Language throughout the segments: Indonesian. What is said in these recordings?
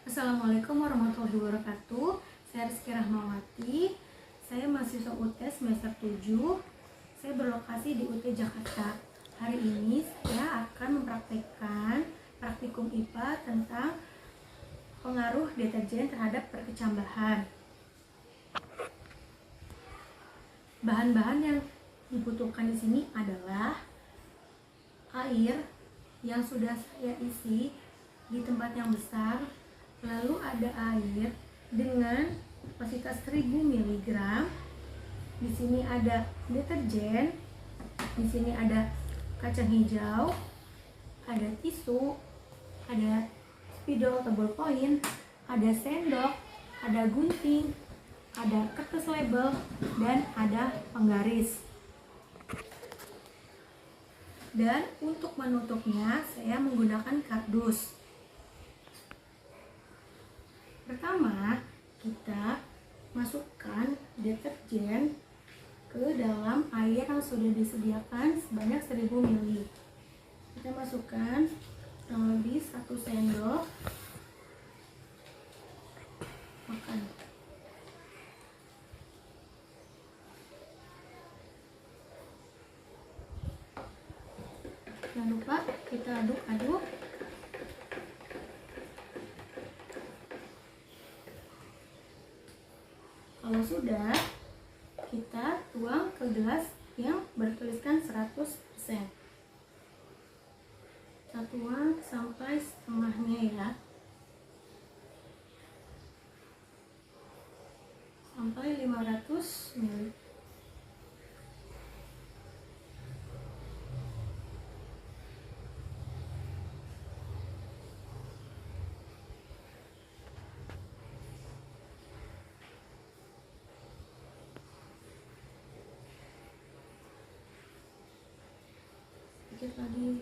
Assalamualaikum warahmatullahi wabarakatuh. Saya Rizky Rahmawati. Saya mahasiswa UT semester 7. Saya berlokasi di UT Jakarta. Hari ini saya akan mempraktekkan praktikum IPA tentang pengaruh deterjen terhadap perkecambahan. Bahan-bahan yang dibutuhkan di sini adalah air yang sudah saya isi di tempat yang besar, lalu ada air dengan kapasitas 1000 mg. Di sini ada deterjen, di sini ada kacang hijau, ada tisu, ada spidol atau ballpoint, ada sendok, ada gunting, ada kertas label, dan ada penggaris. Dan untuk menutupnya saya menggunakan kardus. Pertama, kita masukkan deterjen ke dalam air yang sudah disediakan sebanyak 1000 ml. Kita masukkan kurang lebih 1 sendok makan. Jangan lupa kita aduk-aduk. Kalau sudah, kita tuang ke gelas yang bertuliskan 100%. Kita tuang sampai setengahnya ya. Sampai 500 ml. Sedikit lagi.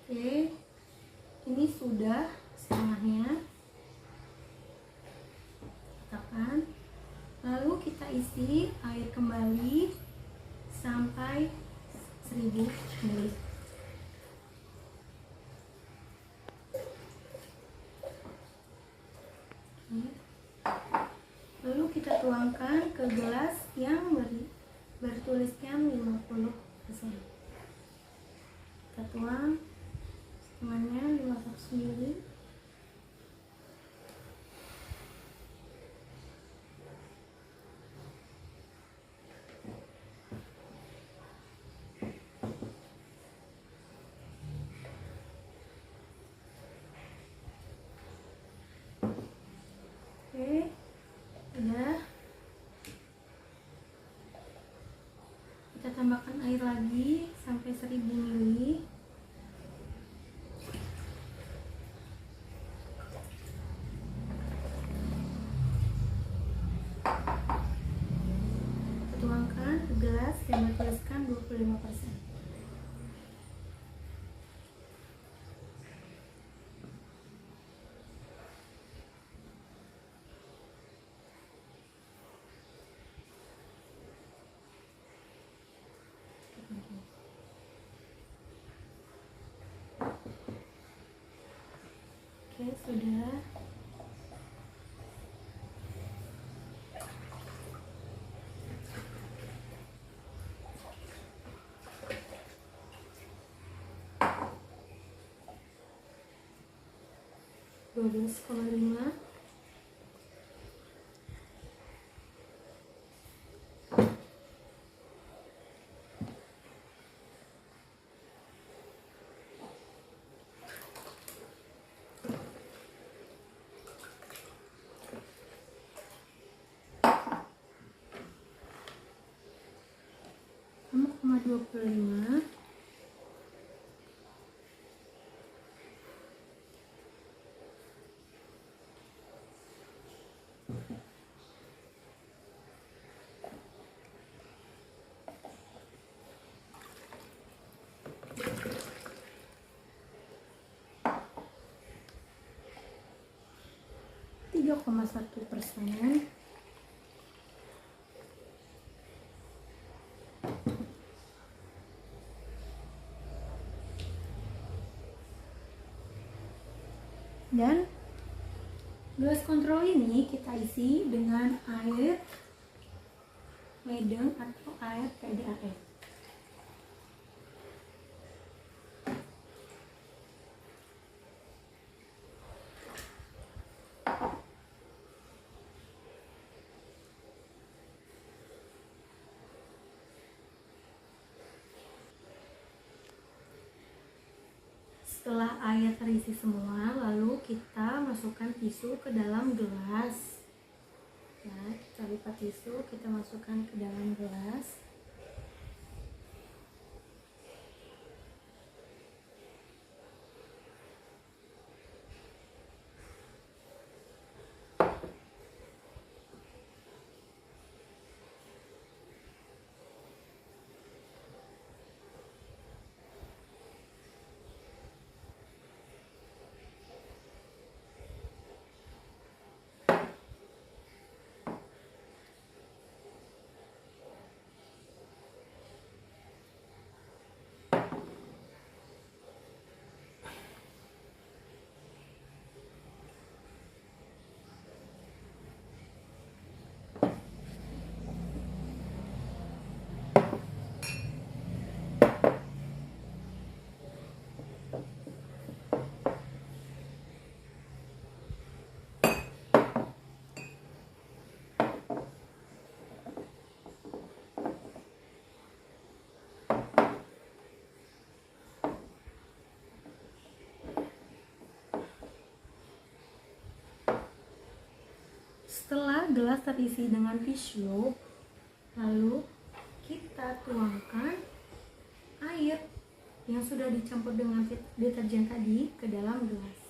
Oke, ini sudah setengahnya. Tekan. Lalu kita isi air kembali sampai 1000 ml. Lalu kita tuangkan ke gelas yang bertuliskan 50%. Kita tuang setengahnya 500 ml. Oke, udah. Kita tambahkan air lagi sampai 1000 ml. Kita tuangkan ke gelas yang bertuliskan 25%. Oke, sudah. Dua 12,5. Sama 25. Tiga 3,1%. Dan gelas kontrol ini kita isi dengan air ledeng atau air PDAM. Setelah air terisi semua, lalu kita masukkan tisu ke dalam gelas. Ya, kita lipat tisu, kita masukkan ke dalam gelas. Setelah gelas terisi dengan tisu, lalu kita tuangkan air yang sudah dicampur dengan deterjen tadi ke dalam gelas.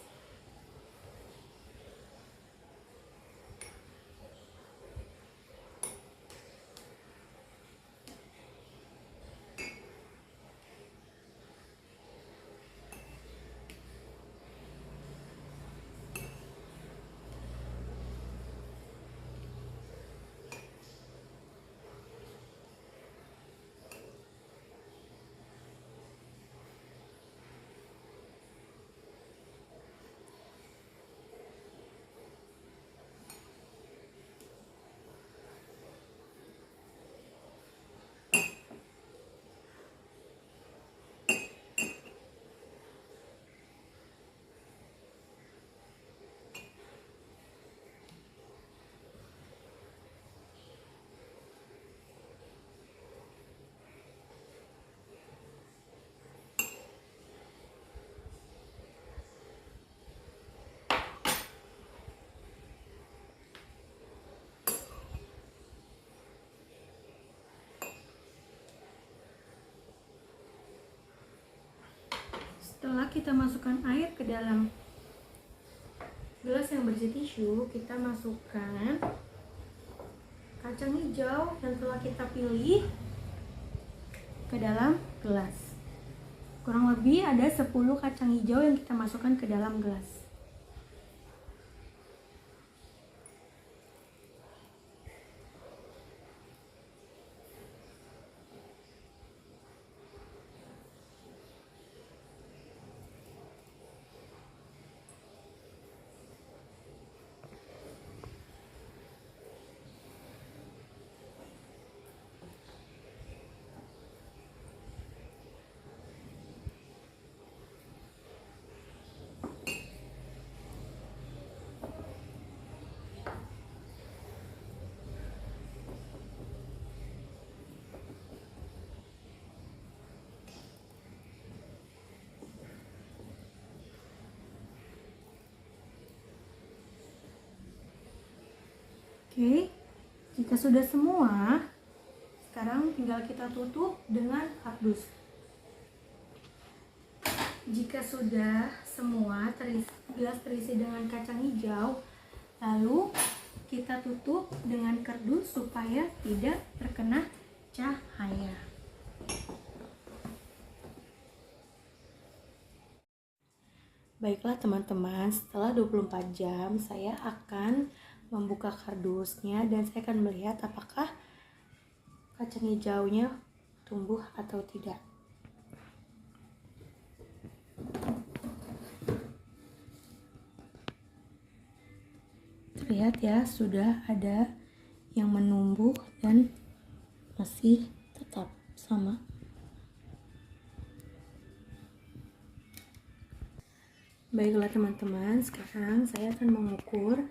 Setelah kita masukkan air ke dalam gelas yang berisi tisu, kita masukkan kacang hijau yang telah kita pilih ke dalam gelas. Kurang lebih ada 10 kacang hijau yang kita masukkan ke dalam gelas. Oke, jika sudah semua, sekarang tinggal kita tutup dengan kardus. Jika sudah semua gelas terisi dengan kacang hijau, lalu kita tutup dengan kardus supaya tidak terkena cahaya. Baiklah teman-teman, setelah 24 jam saya akan membuka kardusnya dan saya akan melihat apakah kacang hijaunya tumbuh atau tidak. Lihat ya, sudah ada yang menumbuh dan masih tetap sama. Baiklah teman-teman, sekarang saya akan mengukur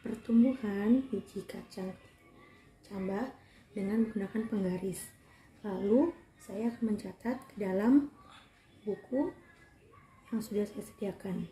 pertumbuhan biji kacang cambah dengan menggunakan penggaris. Lalu saya akan mencatat ke dalam buku yang sudah saya sediakan.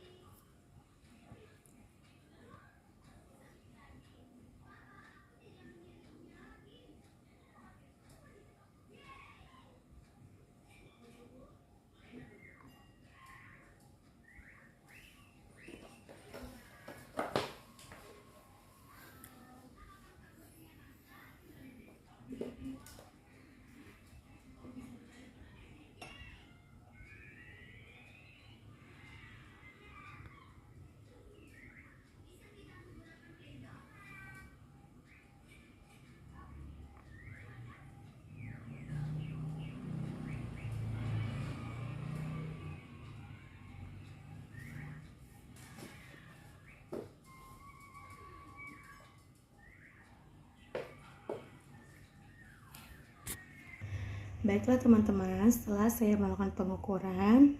Baiklah teman-teman, setelah saya melakukan pengukuran,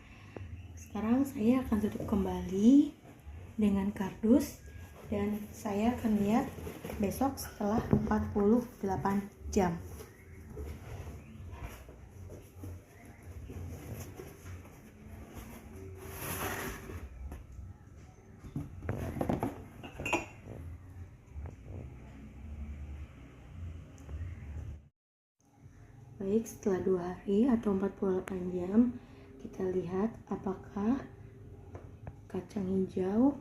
sekarang saya akan tutup kembali dengan kardus dan saya akan lihat besok setelah 48 jam. Baik, setelah 2 hari atau 48 jam, kita lihat apakah kacang hijau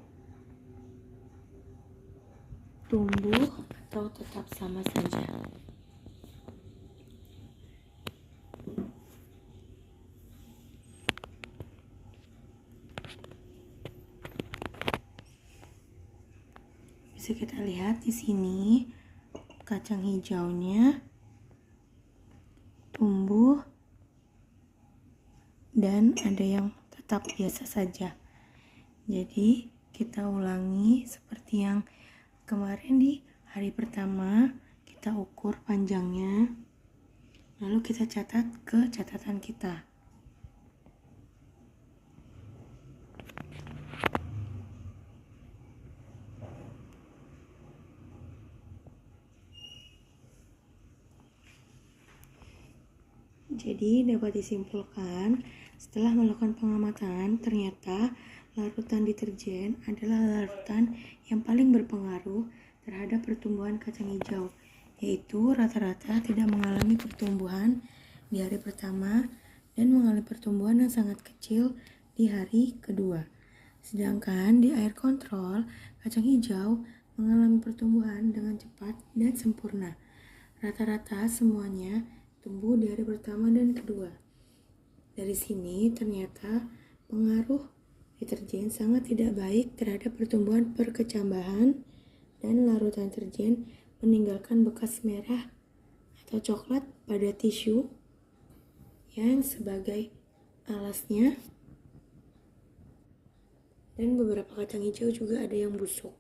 tumbuh atau tetap sama saja. Bisa kita lihat di sini kacang hijaunya tumbuh dan ada yang tetap biasa saja. Jadi kita ulangi seperti yang kemarin di hari pertama, kita ukur panjangnya, lalu kita catat ke catatan kita. Jadi dapat disimpulkan, setelah melakukan pengamatan, ternyata larutan deterjen adalah larutan yang paling berpengaruh terhadap pertumbuhan kacang hijau, yaitu rata-rata tidak mengalami pertumbuhan di hari pertama dan mengalami pertumbuhan yang sangat kecil di hari kedua. Sedangkan di air kontrol, kacang hijau mengalami pertumbuhan dengan cepat dan sempurna. Rata-rata semuanya tumbuh di hari pertama dan kedua. Dari sini ternyata pengaruh deterjen sangat tidak baik terhadap pertumbuhan perkecambahan dan larutan deterjen meninggalkan bekas merah atau coklat pada tisu yang sebagai alasnya, dan beberapa kacang hijau juga ada yang busuk.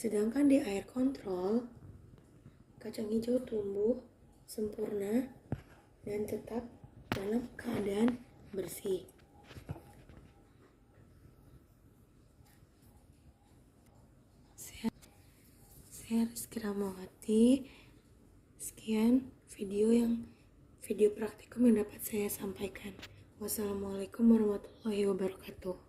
Sedangkan di air kontrol, kacang hijau tumbuh sempurna dan tetap dalam keadaan bersih. Saya Rizky Rahmawati. Sekian video praktikum yang dapat saya sampaikan. Wassalamualaikum warahmatullahi wabarakatuh.